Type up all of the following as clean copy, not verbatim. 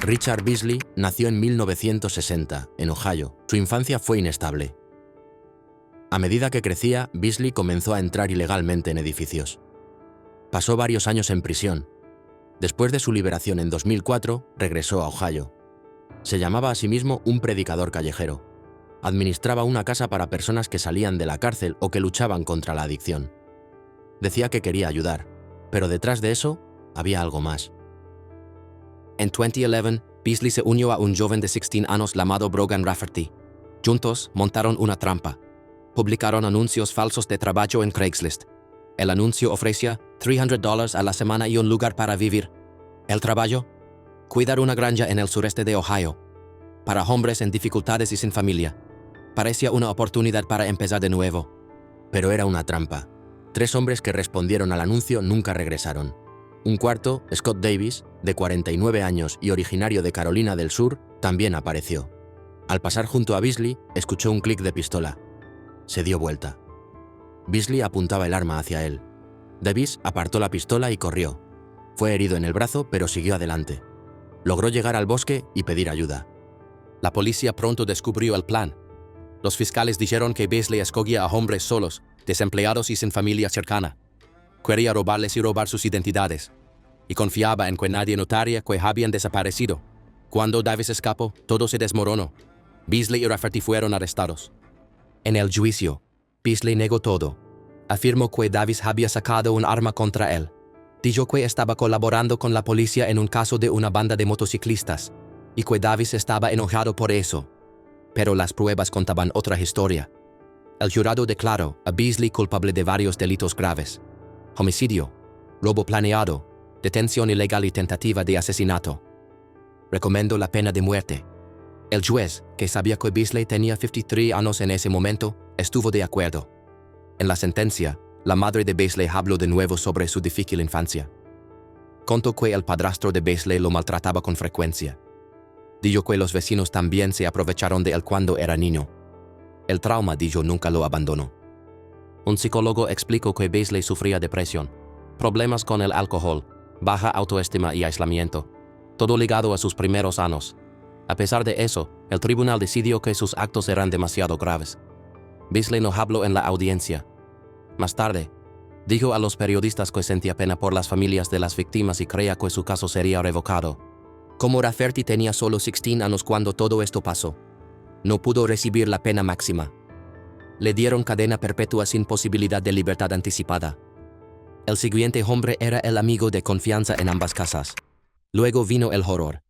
Richard Beasley nació en 1960, en Ohio. Su infancia fue inestable. A medida que crecía, Beasley comenzó a entrar ilegalmente en edificios. Pasó varios años en prisión. Después de su liberación en 2004, regresó a Ohio. Se llamaba a sí mismo un predicador callejero. Administraba una casa para personas que salían de la cárcel o que luchaban contra la adicción. Decía que quería ayudar, pero detrás de eso había algo más. En 2011, Beasley se unió a un joven de 16 años llamado Brogan Rafferty. Juntos montaron una trampa. Publicaron anuncios falsos de trabajo en Craigslist. El anuncio ofrecía $300 a la semana y un lugar para vivir. El trabajo: cuidar una granja en el sureste de Ohio. Para hombres en dificultades y sin familia. Parecía una oportunidad para empezar de nuevo. Pero era una trampa. 3 hombres que respondieron al anuncio nunca regresaron. Un cuarto, Scott Davis, de 49 años y originario de Carolina del Sur, también apareció. Al pasar junto a Beasley, escuchó un clic de pistola. Se dio vuelta. Beasley apuntaba el arma hacia él. Davis apartó la pistola y corrió. Fue herido en el brazo, pero siguió adelante. Logró llegar al bosque y pedir ayuda. La policía pronto descubrió el plan. Los fiscales dijeron que Beasley escogía a hombres solos, desempleados y sin familia cercana. Quería robarles y robar sus identidades. Y confiaba en que nadie notaría que habían desaparecido. Cuando Davis escapó, todo se desmoronó. Beasley y Rafferty fueron arrestados. En el juicio, Beasley negó todo. Afirmó que Davis había sacado un arma contra él. Dijo que estaba colaborando con la policía en un caso de una banda de motociclistas, y que Davis estaba enojado por eso. Pero las pruebas contaban otra historia. El jurado declaró a Beasley culpable de varios delitos graves: homicidio, robo planeado, detención ilegal y tentativa de asesinato. Recomendó la pena de muerte. El juez, que sabía que Beasley tenía 53 años en ese momento, estuvo de acuerdo. En la sentencia, la madre de Beasley habló de nuevo sobre su difícil infancia. Contó que el padrastro de Beasley lo maltrataba con frecuencia. Dijo que los vecinos también se aprovecharon de él cuando era niño. El trauma, dijo, nunca lo abandonó. Un psicólogo explicó que Beasley sufría depresión, problemas con el alcohol, baja autoestima y aislamiento, todo ligado a sus primeros años. A pesar de eso, el tribunal decidió que sus actos eran demasiado graves. Beasley no habló en la audiencia. Más tarde, dijo a los periodistas que sentía pena por las familias de las víctimas y creía que su caso sería revocado. Como Rafferty tenía solo 16 años cuando todo esto pasó, no pudo recibir la pena máxima. Le dieron cadena perpetua sin posibilidad de libertad anticipada. El siguiente hombre era el amigo de confianza en ambas casas. Luego vino el horror.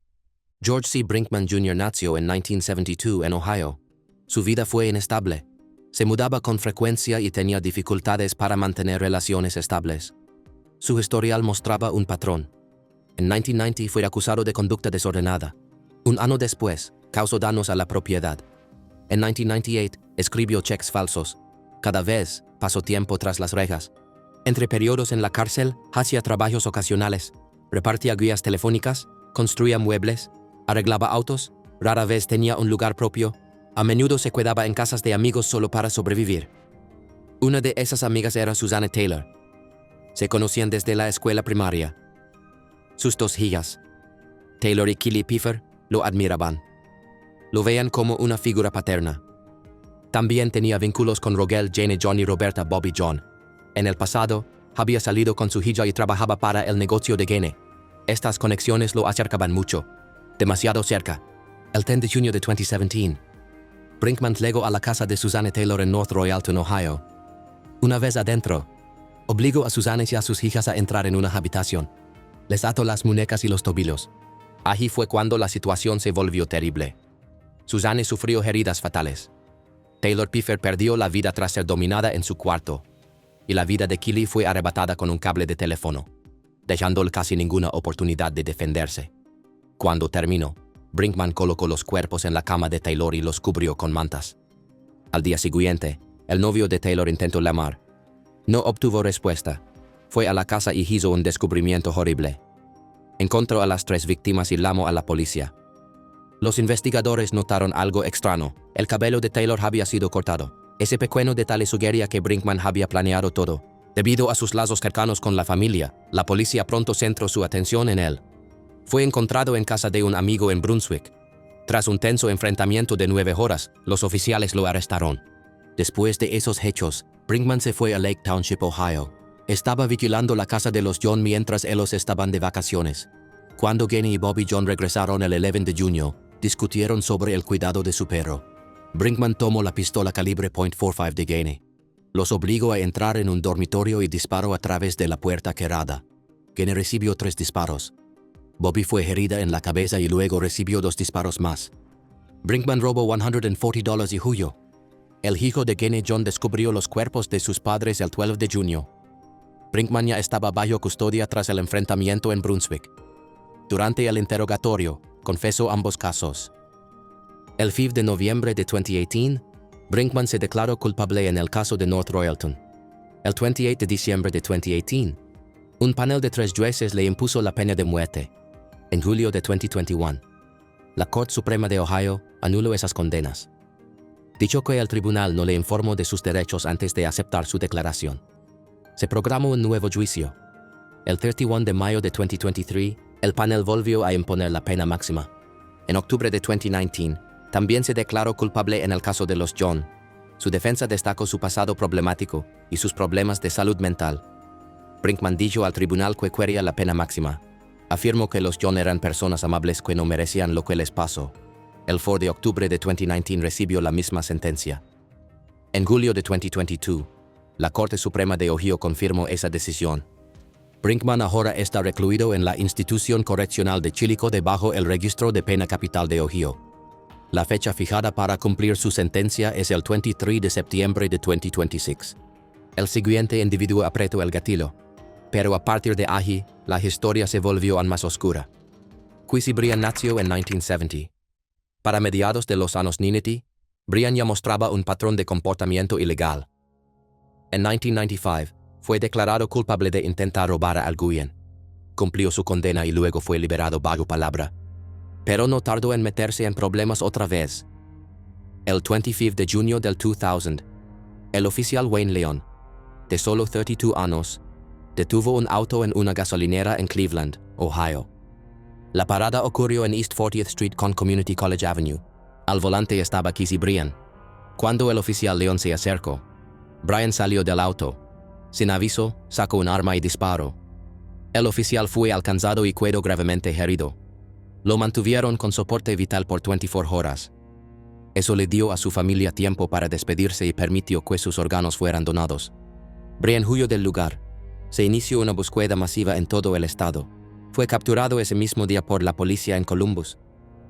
George C. Brinkman Jr. nació en 1972 en Ohio. Su vida fue inestable. Se mudaba con frecuencia y tenía dificultades para mantener relaciones estables. Su historial mostraba un patrón. En 1990 fue acusado de conducta desordenada. Un año después, causó daños a la propiedad. En 1998, escribió cheques falsos. Cada vez pasó tiempo tras las rejas. Entre periodos en la cárcel, hacía trabajos ocasionales. Repartía guías telefónicas, construía muebles, arreglaba autos, rara vez tenía un lugar propio. A menudo se quedaba en casas de amigos solo para sobrevivir. Una de esas amigas era Susanna Taylor. Se conocían desde la escuela primaria. Sus 2 hijas, Taylor y Kelly Pfeiffer, lo admiraban. Lo veían como una figura paterna. También tenía vínculos con Rogel, Jane, John y Roberta Bobby John. En el pasado, había salido con su hija y trabajaba para el negocio de Gene. Estas conexiones lo acercaban mucho, demasiado cerca. El 10 de junio de 2017, Brinkman llegó a la casa de Susanna Taylor en North Royalton, Ohio. Una vez adentro, obligó a Susanna y a sus hijas a entrar en una habitación. Les ató las muñecas y los tobillos. Allí fue cuando la situación se volvió terrible. Susanna sufrió heridas fatales. Taylor Pfeiffer perdió la vida tras ser dominada en su cuarto. Y la vida de Kelly fue arrebatada con un cable de teléfono, dejándole casi ninguna oportunidad de defenderse. Cuando terminó, Brinkman colocó los cuerpos en la cama de Taylor y los cubrió con mantas. Al día siguiente, el novio de Taylor intentó llamar. No obtuvo respuesta. Fue a la casa y hizo un descubrimiento horrible. Encontró a las 3 víctimas y llamó a la policía. Los investigadores notaron algo extraño. El cabello de Taylor había sido cortado. Ese pequeño detalle sugería que Brinkman había planeado todo. Debido a sus lazos cercanos con la familia, la policía pronto centró su atención en él. Fue encontrado en casa de un amigo en Brunswick. Tras un tenso enfrentamiento de 9 horas, los oficiales lo arrestaron. Después de esos hechos, Brinkman se fue a Lake Township, Ohio. Estaba vigilando la casa de los John mientras ellos estaban de vacaciones. Cuando Gainey y Bobby John regresaron el 11 de junio, discutieron sobre el cuidado de su perro. Brinkman tomó la pistola calibre .45 de Gainey. Los obligó a entrar en un dormitorio y disparó a través de la puerta cerrada. Gainey recibió 3 disparos. Bobby fue herida en la cabeza y luego recibió 2 disparos más. Brinkman robó $140 y huyó. El hijo de Gainey, John, descubrió los cuerpos de sus padres el 12 de junio. Brinkman ya estaba bajo custodia tras el enfrentamiento en Brunswick. Durante el interrogatorio, confesó ambos casos. El 5 de noviembre de 2018, Brinkman se declaró culpable en el caso de North Royalton. El 28 de diciembre de 2018, un panel de 3 jueces le impuso la pena de muerte. En julio de 2021, la Corte Suprema de Ohio anuló esas condenas. Dicho que el tribunal no le informó de sus derechos antes de aceptar su declaración. Se programó un nuevo juicio. El 31 de mayo de 2023, el panel volvió a imponer la pena máxima. En octubre de 2019, también se declaró culpable en el caso de los John. Su defensa destacó su pasado problemático y sus problemas de salud mental. Brinkman dijo al tribunal que quería la pena máxima. Afirmó que los John eran personas amables que no merecían lo que les pasó. El 4 de octubre de 2019 recibió la misma sentencia. En julio de 2022, la Corte Suprema de Ohio confirmó esa decisión. Brinkman ahora está recluido en la institución correccional de Chillicothe bajo el registro de pena capital de Ohio. La fecha fijada para cumplir su sentencia es el 23 de septiembre de 2026. El siguiente individuo apretó el gatillo, pero a partir de ahí, la historia se volvió aún más oscura. Quincy Bryan nació en 1970. Para mediados de los años 90, Bryan ya mostraba un patrón de comportamiento ilegal. En 1995, fue declarado culpable de intentar robar a alguien. Cumplió su condena y luego fue liberado bajo palabra. Pero no tardó en meterse en problemas otra vez. El 25 de junio del 2000, el oficial Wayne Leon, de solo 32 años, detuvo un auto en una gasolinera en Cleveland, Ohio. La parada ocurrió en East 40th Street con Community College Avenue. Al volante estaba Quincy Bryan. Cuando el oficial Leon se acercó, Bryan salió del auto. Sin aviso, sacó un arma y disparó. El oficial fue alcanzado y quedó gravemente herido. Lo mantuvieron con soporte vital por 24 horas. Eso le dio a su familia tiempo para despedirse y permitió que sus órganos fueran donados. Bryan huyó del lugar. Se inició una búsqueda masiva en todo el estado. Fue capturado ese mismo día por la policía en Columbus.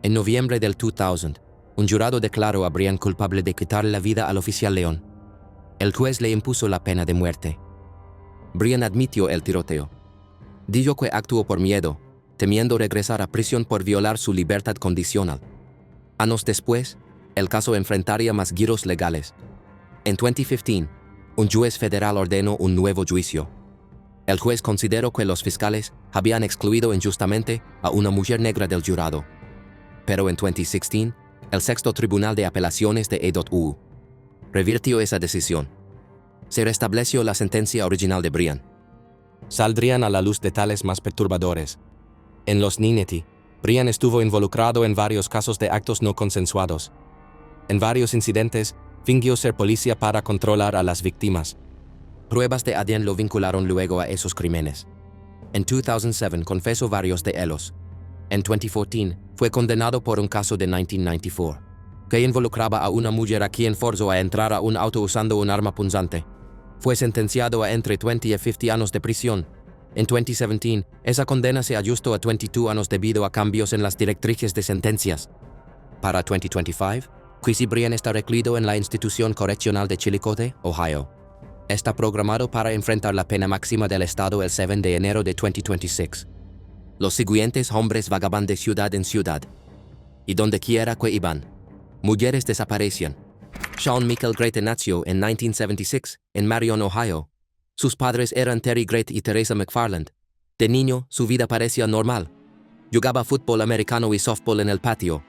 En noviembre del 2000, un jurado declaró a Bryan culpable de quitarle la vida al oficial Leon. El juez le impuso la pena de muerte. Bryan admitió el tiroteo. Dijo que actuó por miedo, temiendo regresar a prisión por violar su libertad condicional. Años después, el caso enfrentaría más giros legales. En 2015, un juez federal ordenó un nuevo juicio. El juez consideró que los fiscales habían excluido injustamente a una mujer negra del jurado. Pero en 2016, el sexto Tribunal de Apelaciones de EDOTU revirtió esa decisión. Se restableció la sentencia original de Bryan. Saldrían a la luz detalles más perturbadores. En los 90, Bryan estuvo involucrado en varios casos de actos no consensuados. En varios incidentes, fingió ser policía para controlar a las víctimas. Pruebas de ADN lo vincularon luego a esos crímenes. En 2007 confesó varios de ellos. En 2014, fue condenado por un caso de 1994, que involucraba a una mujer a quien forzó a entrar a un auto usando un arma punzante. Fue sentenciado a entre 20 y 50 años de prisión. En 2017, esa condena se ajustó a 22 años debido a cambios en las directrices de sentencias. Para 2025, Quincy Bryan está recluido en la institución correccional de Chillicothe, Ohio. Está programado para enfrentar la pena máxima del estado el 7 de enero de 2026. Los siguientes hombres vagaban de ciudad en ciudad. Y donde quiera que iban, mujeres desaparecían. Sean Michael Great nació en 1976 en Marion, Ohio. Sus padres eran Terry Great y Teresa McFarland. De niño, su vida parecía normal. Jugaba fútbol americano y softball en el patio.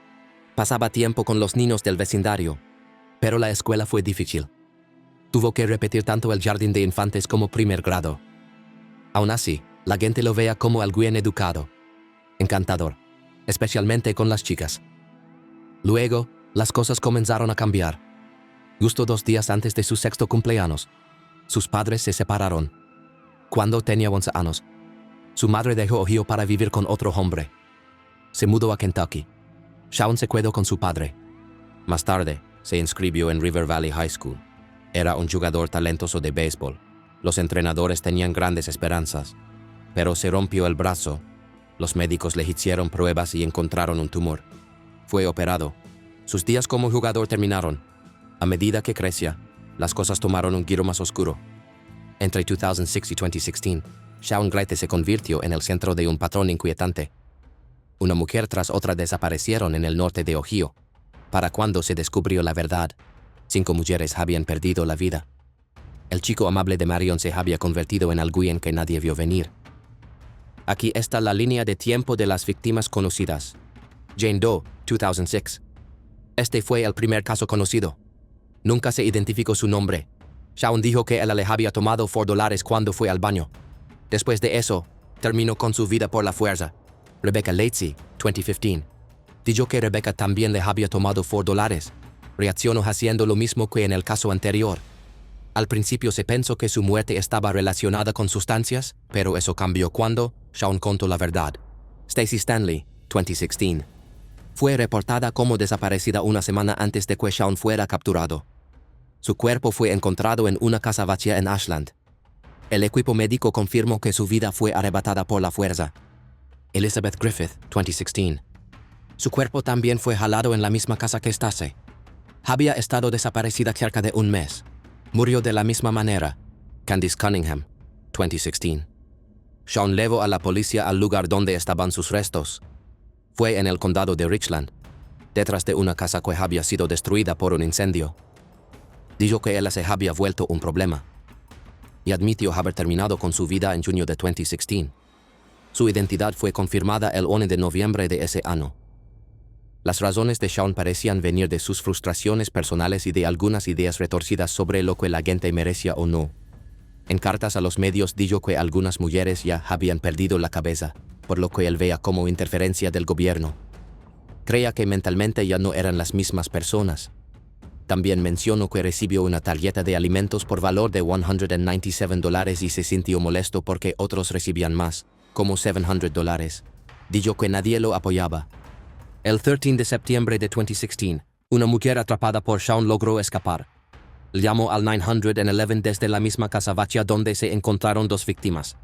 Pasaba tiempo con los niños del vecindario. Pero la escuela fue difícil. Tuvo que repetir tanto el jardín de infantes como primer grado. Aún así, la gente lo veía como alguien educado. encantador, especialmente con las chicas. Luego, las cosas comenzaron a cambiar. Justo 2 días antes de su 6º cumpleaños, sus padres se separaron. Cuando tenía 11 años, su madre dejó Ohio para vivir con otro hombre. Se mudó a Kentucky. Shawn se quedó con su padre. Más tarde, se inscribió en River Valley High School. Era un jugador talentoso de béisbol. Los entrenadores tenían grandes esperanzas, pero se rompió el brazo. Los médicos le hicieron pruebas y encontraron un tumor. Fue operado. Sus días como jugador terminaron. A medida que crecía, las cosas tomaron un giro más oscuro. Entre 2006 y 2016, Shawn Grete se convirtió en el centro de un patrón inquietante. Una mujer tras otra desaparecieron en el norte de Ohio. Para cuando se descubrió la verdad, 5 mujeres habían perdido la vida. El chico amable de Marion se había convertido en alguien que nadie vio venir. Aquí está la línea de tiempo de las víctimas conocidas. Jane Doe, 2006. Este fue el primer caso conocido. Nunca se identificó su nombre. Shawn dijo que ella le había tomado $4 cuando fue al baño. Después de eso, terminó con su vida por la fuerza. Rebecca Lacy, 2015. Dijo que Rebecca también le había tomado $4. Reaccionó haciendo lo mismo que en el caso anterior. Al principio se pensó que su muerte estaba relacionada con sustancias, pero eso cambió cuando Shawn contó la verdad. Stacey Stanley, 2016. Fue reportada como desaparecida una semana antes de que Shawn fuera capturado. Su cuerpo fue encontrado en una casa vacía en Ashland. El equipo médico confirmó que su vida fue arrebatada por la fuerza. Elizabeth Griffith, 2016. Su cuerpo también fue jalado en la misma casa que Stacey. Había estado desaparecida cerca de un mes. Murió de la misma manera. Candice Cunningham, 2016. Shawn llevó a la policía al lugar donde estaban sus restos. Fue en el condado de Richland, detrás de una casa que había sido destruida por un incendio. Dijo que ella se había vuelto un problema y admitió haber terminado con su vida en junio de 2016. Su identidad fue confirmada el 1 de noviembre de ese año. Las razones de Shawn parecían venir de sus frustraciones personales y de algunas ideas retorcidas sobre lo que la gente merecía o no. En cartas a los medios dijo que algunas mujeres ya habían perdido la cabeza, por lo que él veía como interferencia del gobierno. Creía que mentalmente ya no eran las mismas personas. También mencionó que recibió una tarjeta de alimentos por valor de $197 y se sintió molesto porque otros recibían más, como $700. Dijo que nadie lo apoyaba. El 13 de septiembre de 2016, una mujer atrapada por Shawn logró escapar. Llamó al 911 desde la misma casa vacía donde se encontraron 2 víctimas.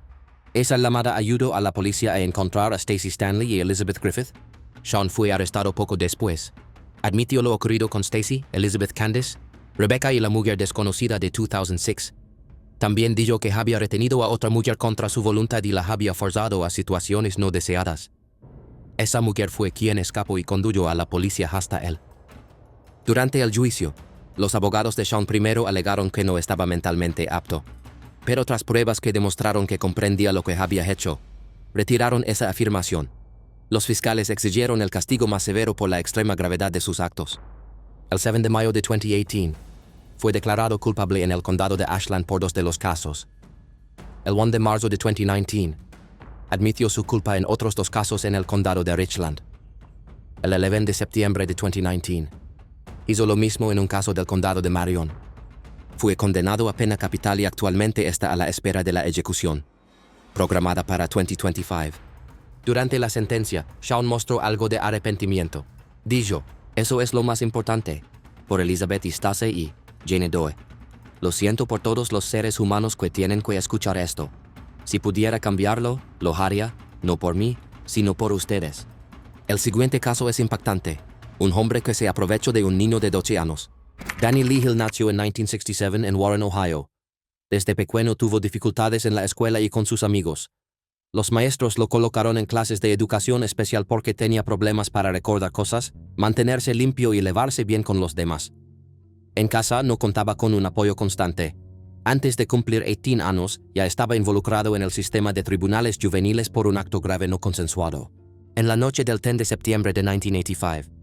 Esa llamada ayudó a la policía a encontrar a Stacey Stanley y Elizabeth Griffith. Shawn fue arrestado poco después. Admitió lo ocurrido con Stacey, Elizabeth Candice, Rebecca y la mujer desconocida de 2006. También dijo que había retenido a otra mujer contra su voluntad y la había forzado a situaciones no deseadas. Esa mujer fue quien escapó y condujo a la policía hasta él. Durante el juicio, los abogados de Shawn primero alegaron que no estaba mentalmente apto, pero tras pruebas que demostraron que comprendía lo que había hecho, retiraron esa afirmación. Los fiscales exigieron el castigo más severo por la extrema gravedad de sus actos. El 7 de mayo de 2018, fue declarado culpable en el condado de Ashland por 2 de los casos. El 1 de marzo de 2019, admitió su culpa en otros 2 casos en el condado de Richland. El 11 de septiembre de 2019, hizo lo mismo en un caso del condado de Marion. Fue condenado a pena capital y actualmente está a la espera de la ejecución, programada para 2025. Durante la sentencia, Shawn mostró algo de arrepentimiento. Dijo, eso es lo más importante, por Elizabeth y Stacey y Jane Doe. Lo siento por todos los seres humanos que tienen que escuchar esto. Si pudiera cambiarlo, lo haría, no por mí, sino por ustedes. El siguiente caso es impactante. Un hombre que se aprovechó de un niño de 12 años. Danny Lee Hill nació en 1967 en Warren, Ohio. Desde pequeño tuvo dificultades en la escuela y con sus amigos. Los maestros lo colocaron en clases de educación especial porque tenía problemas para recordar cosas, mantenerse limpio y llevarse bien con los demás. En casa no contaba con un apoyo constante. Antes de cumplir 18 años, ya estaba involucrado en el sistema de tribunales juveniles por un acto grave no consensuado. En la noche del 10 de septiembre de 1985,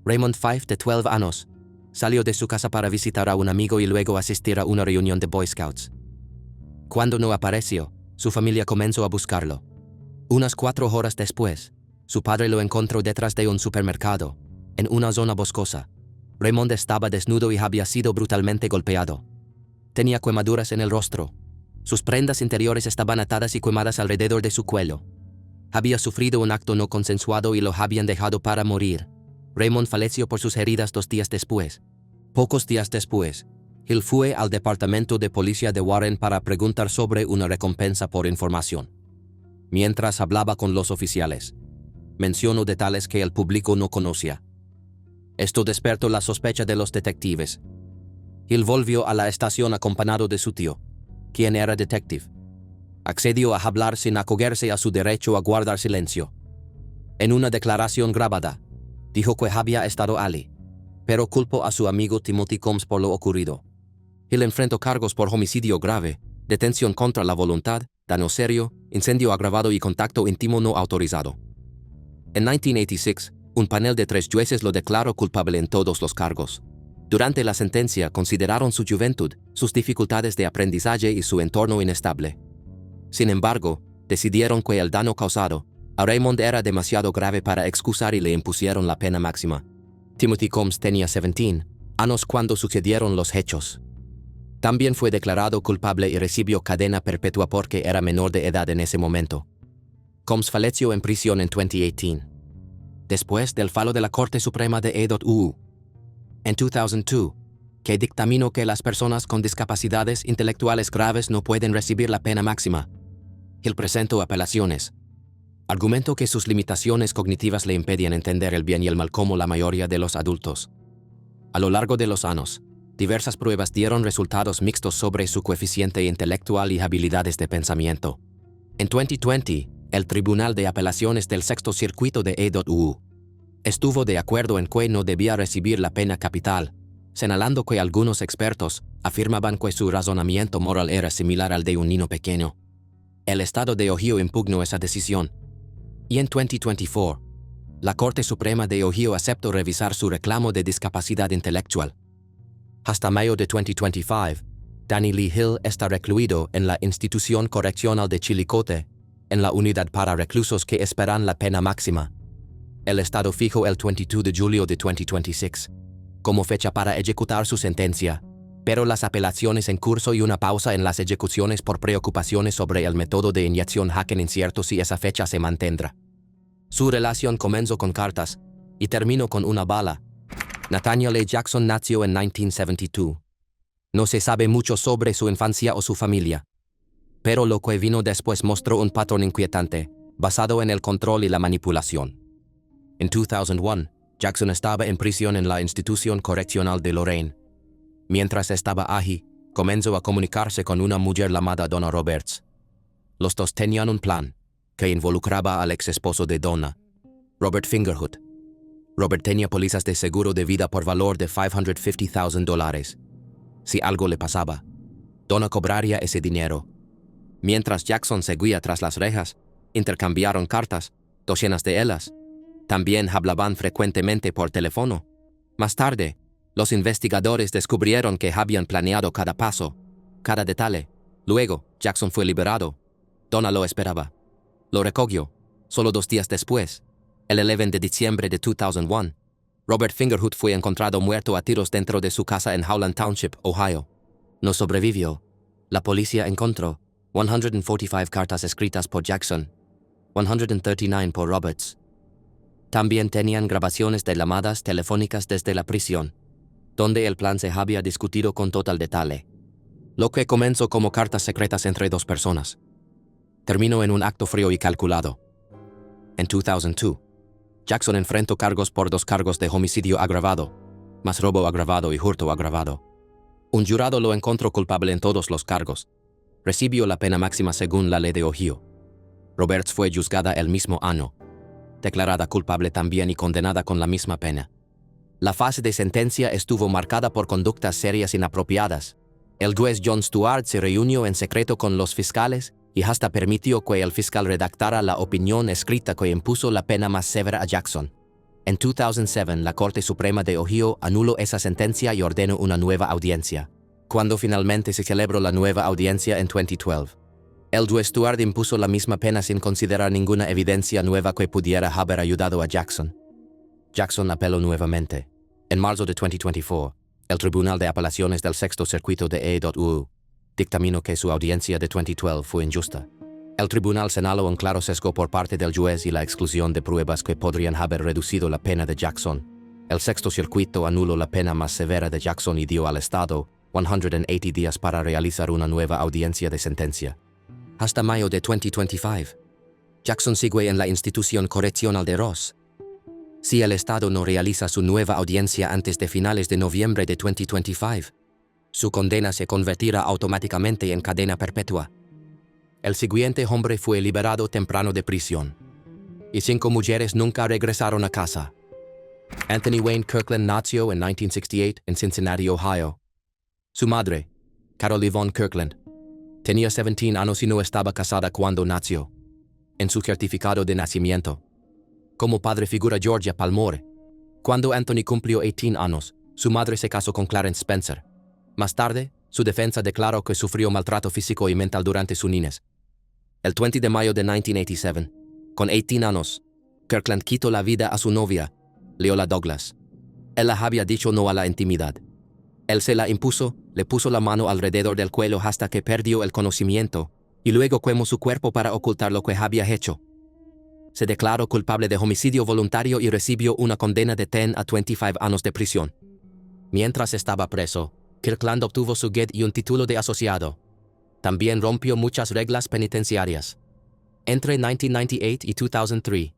Raymond Fife, de 12 años, salió de su casa para visitar a un amigo y luego asistir a una reunión de Boy Scouts. Cuando no apareció, su familia comenzó a buscarlo. Unas 4 horas después, su padre lo encontró detrás de un supermercado, en una zona boscosa. Raymond estaba desnudo y había sido brutalmente golpeado. Tenía quemaduras en el rostro. Sus prendas interiores estaban atadas y quemadas alrededor de su cuello. Había sufrido un acto no consensuado y lo habían dejado para morir. Raymond falleció por sus heridas 2 días después. Pocos días después, Hill fue al departamento de policía de Warren para preguntar sobre una recompensa por información. Mientras hablaba con los oficiales, mencionó detalles que el público no conocía. Esto despertó la sospecha de los detectives. Hill volvió a la estación acompañado de su tío, quien era detective. Accedió a hablar sin acogerse a su derecho a guardar silencio. En una declaración grabada, dijo que había estado allí, pero culpó a su amigo Timothy Combs por lo ocurrido. Hill enfrentó cargos por homicidio grave, detención contra la voluntad, daño serio, incendio agravado y contacto íntimo no autorizado. En 1986, un panel de 3 jueces lo declaró culpable en todos los cargos. Durante la sentencia consideraron su juventud, sus dificultades de aprendizaje y su entorno inestable. Sin embargo, decidieron que el daño causado a Raymond era demasiado grave para excusar y le impusieron la pena máxima. Timothy Combs tenía 17 años cuando sucedieron los hechos. También fue declarado culpable y recibió cadena perpetua porque era menor de edad en ese momento. Combs falleció en prisión en 2018, después del fallo de la Corte Suprema de EUU. En 2002, que dictaminó que las personas con discapacidades intelectuales graves no pueden recibir la pena máxima. Hill presentó apelaciones. Argumentó que sus limitaciones cognitivas le impedían entender el bien y el mal como la mayoría de los adultos. A lo largo de los años, diversas pruebas dieron resultados mixtos sobre su coeficiente intelectual y habilidades de pensamiento. En 2020, el Tribunal de Apelaciones del Sexto Circuito de EUU estuvo de acuerdo en que no debía recibir la pena capital, señalando que algunos expertos afirmaban que su razonamiento moral era similar al de un niño pequeño. El estado de Ohio impugnó esa decisión. Y en 2024, la Corte Suprema de Ohio aceptó revisar su reclamo de discapacidad intelectual. Hasta mayo de 2025, Danny Lee Hill está recluido en la Institución Correccional de Chillicothe, en la unidad para reclusos que esperan la pena máxima. El Estado fijó el 22 de julio de 2026 como fecha para ejecutar su sentencia, pero las apelaciones en curso y una pausa en las ejecuciones por preocupaciones sobre el método de inyección hacen incierto si esa fecha se mantendrá. Su relación comenzó con cartas y terminó con una bala. Nathaniel A. Jackson nació en 1972. No se sabe mucho sobre su infancia o su familia, pero lo que vino después mostró un patrón inquietante, basado en el control y la manipulación. En 2001, Jackson estaba en prisión en la Institución Correccional de Lorain. Mientras estaba allí, comenzó a comunicarse con una mujer llamada Donna Roberts. Los dos tenían un plan, que involucraba al ex esposo de Donna, Robert Fingerhut. Robert tenía pólizas de seguro de vida por valor de $550,000. Si algo le pasaba, Donna cobraría ese dinero. Mientras Jackson seguía tras las rejas, intercambiaron cartas, docenas de ellas. También hablaban frecuentemente por teléfono. Más tarde, los investigadores descubrieron que habían planeado cada paso, cada detalle. Luego, Jackson fue liberado. Donna lo esperaba. Lo recogió, solo 2 días después. El 11 de diciembre de 2001, Robert Fingerhut fue encontrado muerto a tiros dentro de su casa en Howland Township, Ohio. No sobrevivió. La policía encontró 145 cartas escritas por Jackson, 139 por Roberts. También tenían grabaciones de llamadas telefónicas desde la prisión, donde el plan se había discutido con total detalle. Lo que comenzó como cartas secretas entre 2 personas, terminó en un acto frío y calculado. En 2002, Jackson enfrentó cargos por 2 cargos de homicidio agravado, más robo agravado y hurto agravado. Un jurado lo encontró culpable en todos los cargos. Recibió la pena máxima según la ley de Ohio. Roberts fue juzgada el mismo año, declarada culpable también y condenada con la misma pena. La fase de sentencia estuvo marcada por conductas serias inapropiadas. El juez John Stewart se reunió en secreto con los fiscales y hasta permitió que el fiscal redactara la opinión escrita que impuso la pena más severa a Jackson. En 2007, la Corte Suprema de Ohio anuló esa sentencia y ordenó una nueva audiencia. Cuando finalmente se celebró la nueva audiencia en 2012, El juez Stuart impuso la misma pena sin considerar ninguna evidencia nueva que pudiera haber ayudado a Jackson. Jackson apeló nuevamente. En marzo de 2024, el Tribunal de Apelaciones del Sexto Circuito de E.U. dictaminó que su audiencia de 2012 fue injusta. El tribunal señaló un claro sesgo por parte del juez y la exclusión de pruebas que podrían haber reducido la pena de Jackson. El Sexto Circuito anuló la pena más severa de Jackson y dio al Estado 180 días para realizar una nueva audiencia de sentencia. Hasta mayo de 2025, Jackson sigue en la institución correccional de Ross. Si el Estado no realiza su nueva audiencia antes de finales de noviembre de 2025, su condena se convertirá automáticamente en cadena perpetua. El siguiente hombre fue liberado temprano de prisión, y 5 mujeres nunca regresaron a casa. Anthony Wayne Kirkland nació en 1968 en Cincinnati, Ohio. Su madre, Carol Yvonne Kirkland, tenía 17 años y no estaba casada cuando nació. En su certificado de nacimiento, como padre figura Georgia Palmore. Cuando Anthony cumplió 18 años, su madre se casó con Clarence Spencer. Más tarde, su defensa declaró que sufrió maltrato físico y mental durante su niñez. El 20 de mayo de 1987, con 18 años, Kirkland quitó la vida a su novia, Leola Douglas. Ella había dicho no a la intimidad. Él se la impuso, le puso la mano alrededor del cuello hasta que perdió el conocimiento, y luego quemó su cuerpo para ocultar lo que había hecho. Se declaró culpable de homicidio voluntario y recibió una condena de 10 a 25 años de prisión. Mientras estaba preso, Kirkland obtuvo su GED y un título de asociado. También rompió muchas reglas penitenciarias. Entre 1998 y 2003,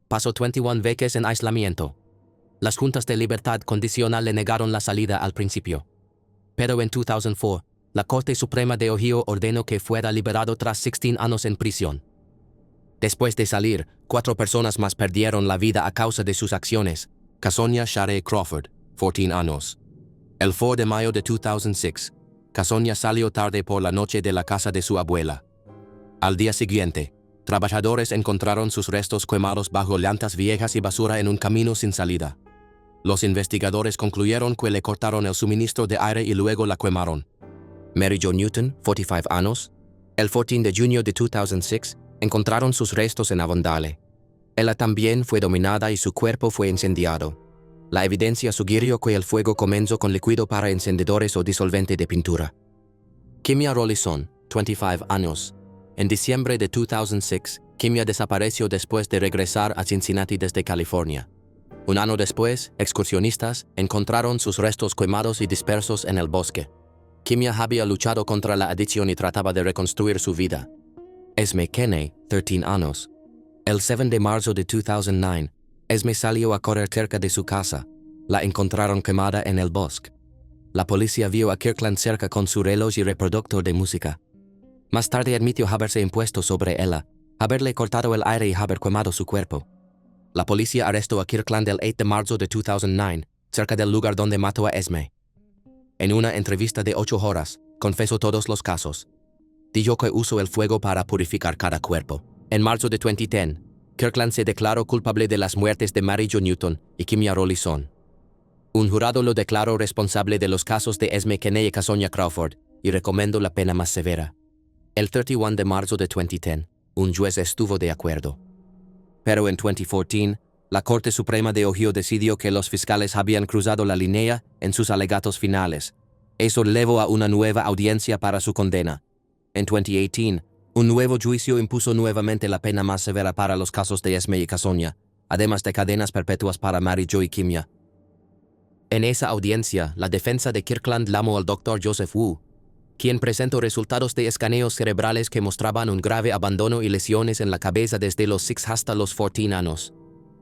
pasó 21 veces en aislamiento. Las juntas de libertad condicional le negaron la salida al principio. Pero en 2004, la Corte Suprema de Ohio ordenó que fuera liberado tras 16 años en prisión. Después de salir, 4 personas más perdieron la vida a causa de sus acciones. Casonia Share Crawford, 14 años. El 4 de mayo de 2006, Casonia salió tarde por la noche de la casa de su abuela. Al día siguiente, trabajadores encontraron sus restos quemados bajo llantas viejas y basura en un camino sin salida. Los investigadores concluyeron que le cortaron el suministro de aire y luego la quemaron. Mary Jo Newton, 45 años. El 14 de junio de 2006, encontraron sus restos en Avondale. Ella también fue dominada y su cuerpo fue incendiado. La evidencia sugirió que el fuego comenzó con líquido para encendedores o disolvente de pintura. Kimya Rollison, 25 años. En diciembre de 2006, Kimya desapareció después de regresar a Cincinnati desde California. Un año después, excursionistas encontraron sus restos quemados y dispersos en el bosque. Kimya había luchado contra la adicción y trataba de reconstruir su vida. Esme Kenney, 13 años. El 7 de marzo de 2009, Esme salió a correr cerca de su casa. La encontraron quemada en el bosque. La policía vio a Kirkland cerca con su reloj y reproductor de música. Más tarde admitió haberse impuesto sobre ella, haberle cortado el aire y haber quemado su cuerpo. La policía arrestó a Kirkland el 8 de marzo de 2009, cerca del lugar donde mató a Esme. En una entrevista de 8 horas, confesó todos los casos. Dijo que usó el fuego para purificar cada cuerpo. En marzo de 2010, Kirkland se declaró culpable de las muertes de Mary Jo Newton y Kimya Rollison. Un jurado lo declaró responsable de los casos de Esme Kenney y Casonia Crawford y recomendó la pena más severa. El 31 de marzo de 2010, un juez estuvo de acuerdo. Pero en 2014, la Corte Suprema de Ohio decidió que los fiscales habían cruzado la línea en sus alegatos finales. Eso llevó a una nueva audiencia para su condena. En 2018, un nuevo juicio impuso nuevamente la pena más severa para los casos de Esme y Casonia, además de cadenas perpetuas para Mary Jo y Kimya. En esa audiencia, la defensa de Kirkland llamó al Dr. Joseph Wu, quien presentó resultados de escaneos cerebrales que mostraban un grave abandono y lesiones en la cabeza desde los 6 hasta los 14 años.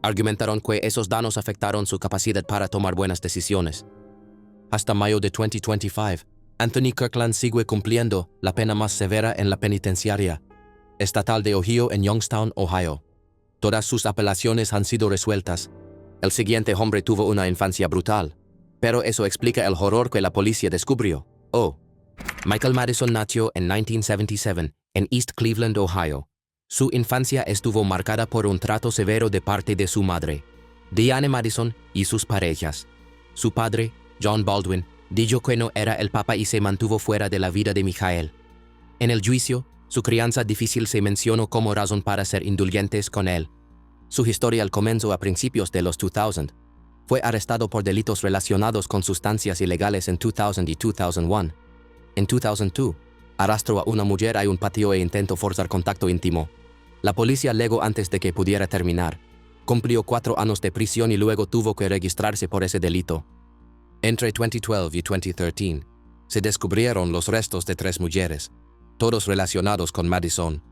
Argumentaron que esos daños afectaron su capacidad para tomar buenas decisiones. Hasta mayo de 2025, Anthony Kirkland sigue cumpliendo la pena más severa en la penitenciaria estatal de Ohio en Youngstown, Ohio. Todas sus apelaciones han sido resueltas. El siguiente hombre tuvo una infancia brutal, pero eso explica el horror que la policía descubrió. Michael Madison nació en 1977 en East Cleveland, Ohio. Su infancia estuvo marcada por un trato severo de parte de su madre, Diane Madison, y sus parejas. Su padre, John Baldwin, dijo que no era el papa y se mantuvo fuera de la vida de Michael. En el juicio, Su crianza difícil se mencionó como razón para ser indulgentes con él. Su historial comenzó a principios de los 2000. Fue arrestado por delitos relacionados con sustancias ilegales en 2000 y 2001. En 2002, arrastró a una mujer a un patio e intentó forzar contacto íntimo. La policía alegó antes de que pudiera terminar. Cumplió 4 años de prisión y luego tuvo que registrarse por ese delito. Entre 2012 y 2013, se descubrieron los restos de 3 mujeres, todos relacionados con Madison.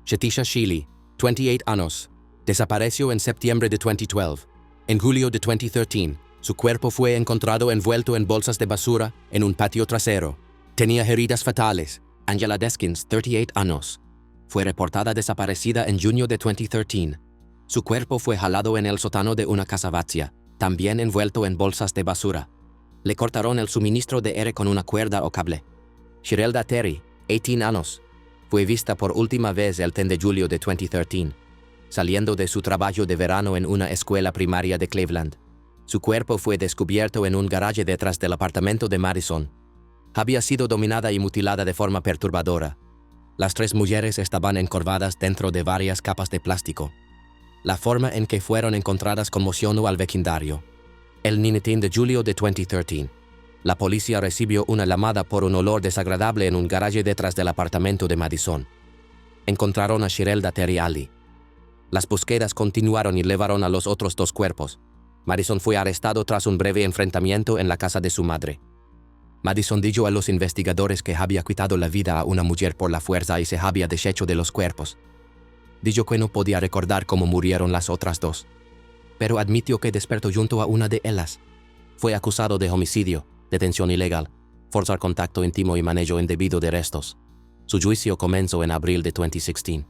Shetisha Sheely, 28 años, desapareció en septiembre de 2012. En julio de 2013, su cuerpo fue encontrado envuelto en bolsas de basura en un patio trasero. Tenía heridas fatales. Angela Deskins, 38 años, fue reportada desaparecida en junio de 2013. Su cuerpo fue jalado en el sótano de una casa vacía, también envuelto en bolsas de basura. Le cortaron el suministro de aire con una cuerda o cable. Shirelda Terry, 18 años, fue vista por última vez el 10 de julio de 2013, saliendo de su trabajo de verano en una escuela primaria de Cleveland. Su cuerpo fue descubierto en un garaje detrás del apartamento de Madison. Había sido dominada y mutilada de forma perturbadora. Las 3 mujeres estaban encorvadas dentro de varias capas de plástico. La forma en que fueron encontradas conmocionó al vecindario. El 19 de julio de 2013, la policía recibió una llamada por un olor desagradable en un garaje detrás del apartamento de Madison. Encontraron a Shirelda Terry Ali. Las búsquedas continuaron y llevaron a los otros 2 cuerpos. Madison fue arrestado tras un breve enfrentamiento en la casa de su madre. Madison dijo a los investigadores que había quitado la vida a una mujer por la fuerza y se había deshecho de los cuerpos. Dijo que no podía recordar cómo murieron las otras 2, pero admitió que despertó junto a una de ellas. Fue acusado de homicidio, detención ilegal, forzar contacto íntimo y manejo indebido de restos. Su juicio comenzó en abril de 2016.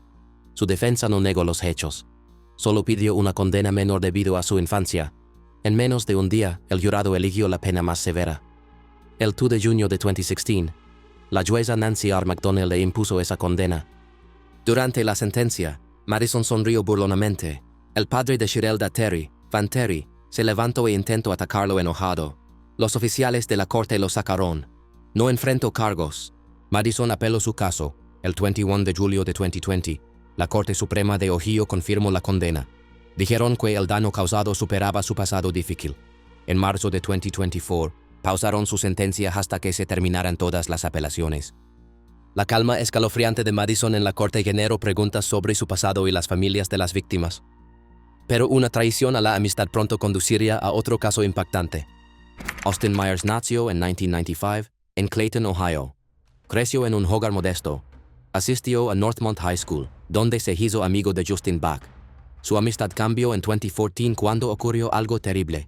Su defensa no negó los hechos. Solo pidió una condena menor debido a su infancia. En menos de un día, el jurado eligió la pena más severa. El 2 de junio de 2016, la jueza Nancy R. McDonnell le impuso esa condena. Durante la sentencia, Madison sonrió burlonamente. El padre de Shirelda Terry, Van Terry, se levantó e intentó atacarlo enojado. Los oficiales de la corte lo sacaron. No enfrentó cargos. Madison apeló su caso. El 21 de julio de 2020, la Corte Suprema de Ohio confirmó la condena. Dijeron que el daño causado superaba su pasado difícil. En marzo de 2024, pausaron su sentencia hasta que se terminaran todas las apelaciones. La calma escalofriante de Madison en la corte generó preguntas sobre su pasado y las familias de las víctimas. Pero una traición a la amistad pronto conduciría a otro caso impactante. Austin Myers nació en 1995 en Clayton, Ohio. Creció en un hogar modesto. Asistió a Northmont High School, donde se hizo amigo de Justin Bach. Su amistad cambió en 2014 cuando ocurrió algo terrible.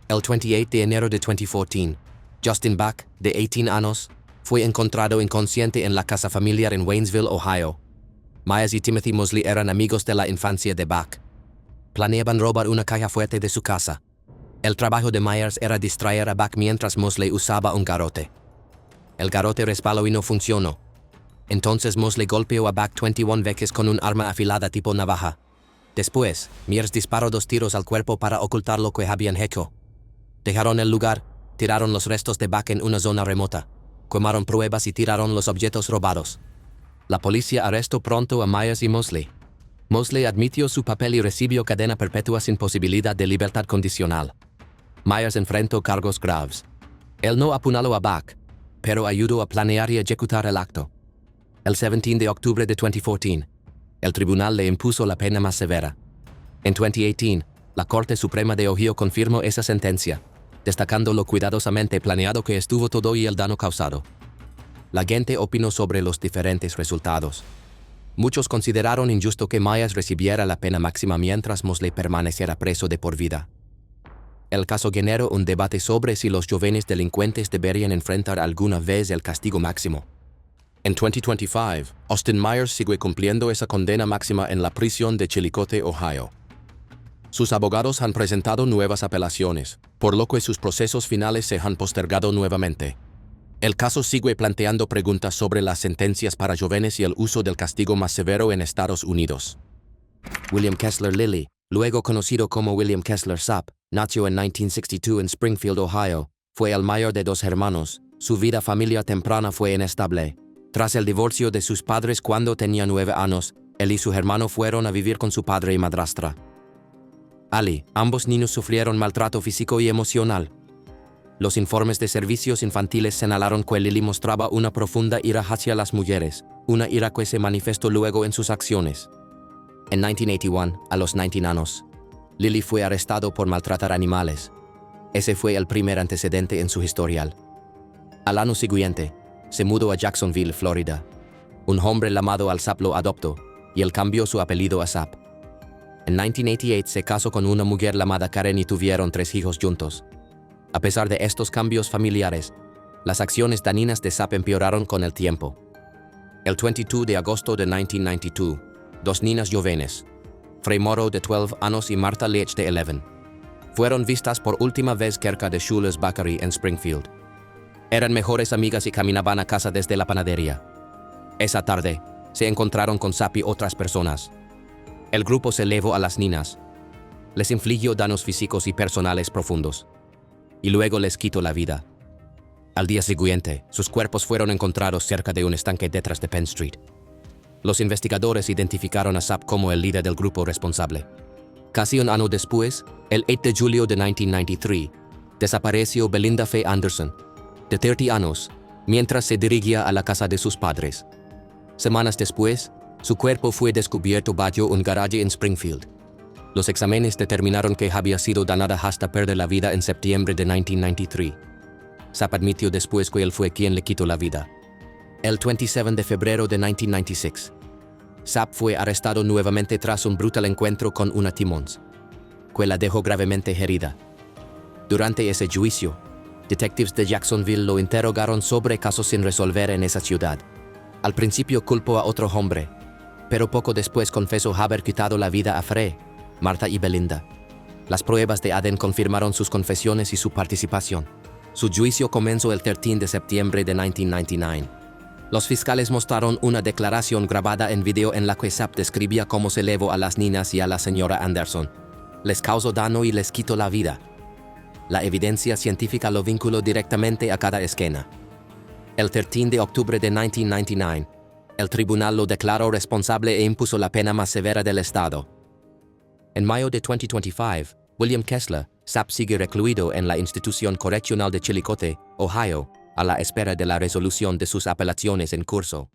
El 28 de enero de 2014, Justin Bach, de 18 años, fue encontrado inconsciente en la casa familiar en Waynesville, Ohio. Myers y Timothy Mosley eran amigos de la infancia de Bach. Planeaban robar una caja fuerte de su casa. El trabajo de Myers era distraer a Bach mientras Mosley usaba un garrote. El garrote resbaló y no funcionó. Entonces Mosley golpeó a Bach 21 veces con un arma afilada tipo navaja. Después, Myers disparó 2 tiros al cuerpo para ocultar lo que habían hecho. Dejaron el lugar, tiraron los restos de Bach en una zona remota, quemaron pruebas y tiraron los objetos robados. La policía arrestó pronto a Myers y Mosley. Mosley admitió su papel y recibió cadena perpetua sin posibilidad de libertad condicional. Myers enfrentó cargos graves. Él no apuñaló a Bach, pero ayudó a planear y ejecutar el acto. El 17 de octubre de 2014, el tribunal le impuso la pena más severa. En 2018, la Corte Suprema de Ohio confirmó esa sentencia, destacando lo cuidadosamente planeado que estuvo todo y el daño causado. La gente opinó sobre los diferentes resultados. Muchos consideraron injusto que Myers recibiera la pena máxima mientras Mosley permaneciera preso de por vida. El caso generó un debate sobre si los jóvenes delincuentes deberían enfrentar alguna vez el castigo máximo. En 2025, Austin Myers sigue cumpliendo esa condena máxima en la prisión de Chillicothe, Ohio. Sus abogados han presentado nuevas apelaciones, por lo que sus procesos finales se han postergado nuevamente. El caso sigue planteando preguntas sobre las sentencias para jóvenes y el uso del castigo más severo en Estados Unidos. William Kessler Lilly, luego conocido como William Kessler Sapp, nació en 1962 en Springfield, Ohio. Fue el mayor de 2 hermanos. Su vida familiar temprana fue inestable. Tras el divorcio de sus padres cuando tenía 9 años, él y su hermano fueron a vivir con su padre y madrastra. Ali, ambos niños sufrieron maltrato físico y emocional. Los informes de servicios infantiles señalaron que Lily mostraba una profunda ira hacia las mujeres, una ira que se manifestó luego en sus acciones. En 1981, a los 19 años, Lily fue arrestado por maltratar animales. Ese fue el primer antecedente en su historial. Al año siguiente, se mudó a Jacksonville, Florida. Un hombre llamado Al Sapp lo adoptó, y él cambió su apellido a Sapp. En 1988 se casó con una mujer llamada Karen y tuvieron 3 hijos juntos. A pesar de estos cambios familiares, las acciones dañinas de Sapp empeoraron con el tiempo. El 22 de agosto de 1992, 2 niñas jóvenes, Frey Morrow de 12 años y Martha Leach de 11, fueron vistas por última vez cerca de Schuler's Bakery en Springfield. Eran mejores amigas y caminaban a casa desde la panadería. Esa tarde, se encontraron con Sapp y otras personas. El grupo se llevó a las niñas, les infligió daños físicos y personales profundos, y luego les quitó la vida. Al día siguiente, sus cuerpos fueron encontrados cerca de un estanque detrás de Penn Street. Los investigadores identificaron a Sapp como el líder del grupo responsable. Casi un año después, el 8 de julio de 1993, desapareció Belinda Faye Anderson, de 30 años, mientras se dirigía a la casa de sus padres. Semanas después, su cuerpo fue descubierto bajo un garaje en Springfield. Los exámenes determinaron que había sido dañada hasta perder la vida en septiembre de 1993. Sapp admitió después que él fue quien le quitó la vida. El 27 de febrero de 1996, Sapp fue arrestado nuevamente tras un brutal encuentro con una Timmons, que la dejó gravemente herida. Durante ese juicio, detectives de Jacksonville lo interrogaron sobre casos sin resolver en esa ciudad. Al principio culpó a otro hombre, pero poco después confesó haber quitado la vida a Frey, Martha y Belinda. Las pruebas de ADN confirmaron sus confesiones y su participación. Su juicio comenzó el 13 de septiembre de 1999. Los fiscales mostraron una declaración grabada en video en la que Sapp describía cómo se llevó a las niñas y a la señora Anderson. Les causó daño y les quitó la vida. La evidencia científica lo vinculó directamente a cada escena. El 13 de octubre de 1999, el tribunal lo declaró responsable e impuso la pena más severa del estado. En mayo de 2025, William Kessler, Sapp sigue recluido en la institución correccional de Chillicothe, Ohio, a la espera de la resolución de sus apelaciones en curso.